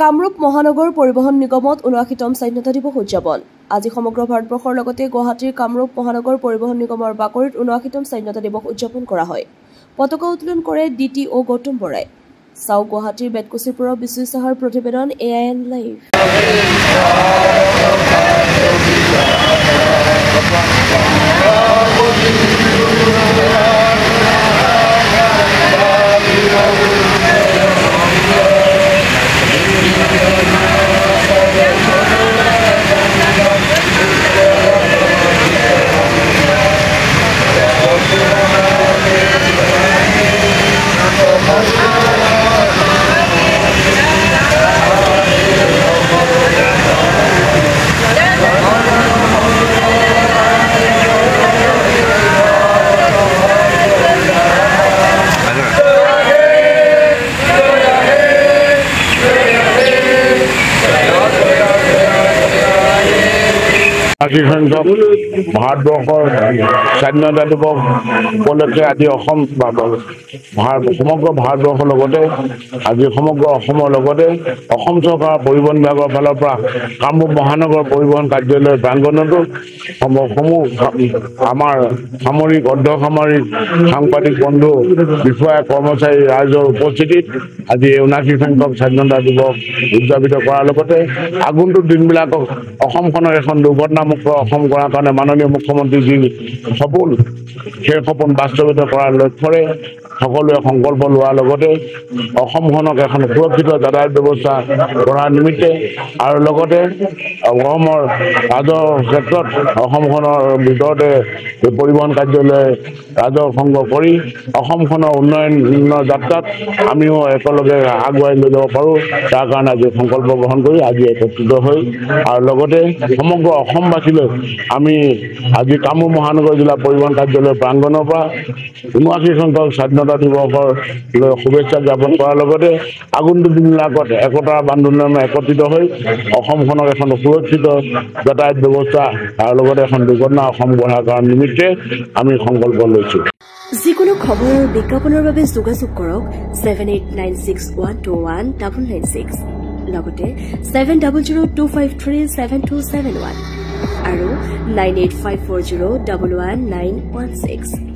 কামৰূপ মহানগৰ পৰিবহণ নিগমত ৭৯তম স্বাধীনতা দিৱস উদযাপন আজি সমগ্ৰ ভাৰতবৰ্ষৰ লগতে গুৱাহাটীৰ কামৰূপ মহানগৰ পৰিবহণ নিগমৰ বাকৰিত ৭৯তম স্বাধীনতা দিৱস উদযাপন কৰা হয়। পতাকা উত্তোলন কৰে DTO গৌতম বৰাই। চাও গুৱাহাটীৰ বেতকুছিৰ পৰা বিশ্বজিৎ সাহাৰ প্ৰতিবেদন AIN লাইভ। সংখ্যক ভাৰতবৰ্ষৰ স্বাধীনতা দিৱস উপলক্ষে আজি সমগ্ৰ ভাৰতবৰ্ষৰ লগতে আজি সমগ্ৰ অসমৰ লগতে অসম চৰকাৰৰ পৰিবহণ বিভাগৰ ফালৰ পৰা কামৰূপ মহানগৰ পৰিবহণ কাৰ্যালয়ৰ প্ৰাংগণতো সমূহ আমাৰ সামৰিক অৰ্ধসামৰিক সাংবাদিক বন্ধু বিষয়া কৰ্মচাৰী ৰাইজৰ উপস্থিতিত আজি ৭৯ সংখ্যক স্বাধীনতা দিৱস উদযাপিত কৰাৰ লগতে আগন্তুক দিনবিলাকক অসমখনৰ এখন দুৰ্ঘটনামুক্ত অসম কৰাৰ কাৰণে মাননীয় মুখ্যমন্ত্ৰী যি সপোন সেই সপোন বাস্তৱায়িত কৰাৰ লক্ষ্যৰে সকলোৱে সংকল্প লোৱাৰ লগতে অসমখনক এখন সুৰক্ষিত যাতায়াত ব্যৱস্থা কৰাৰ নিমিত্তে আৰু লগতে অসমৰ ৰাজহ ক্ষেত্ৰত অসমখনৰ ভিতৰতে পৰিবহণ কাৰ্যালয়ে ৰাজহ সংগ্ৰহ কৰি অসমখনৰ উন্নয়নৰ যাত্ৰাত আমিও একেলগে আগুৱাই লৈ যাব পাৰোঁ তাৰ কাৰণে আজি সংকল্প গ্ৰহণ কৰি আজি একত্ৰিত হৈ আৰু লগতে সমগ্ৰ অসমবাসীলৈ আমি আজি কামৰূপ মহানগৰ জিলা পৰিবহণ কাৰ্যালয়ৰ প্ৰাংগণৰ পৰা ৭৯ সংখ্যক স্বাধীনতা দিৱসৰ শুভেচ্ছা জ্ঞাপন কৰাৰ লগতে আগন্তুক দিনবিলাকত একতাৰ বান্ধোনেৰে একত্ৰিত হৈ অসমখনক এখন সুৰক্ষিত যাতায়াত ব্যৱস্থা আৰু লগতে এখন দুৰ্ঘটনা অসম গঢ়াৰ কাৰণ নিমিত্তে আমি সংকল্প লৈছোঁ। যিকোনো খবৰ আৰু বিজ্ঞাপনৰ বাবে যোগাযোগ কৰক 7896121996 লগতে 7002537271 আৰু 9854011916।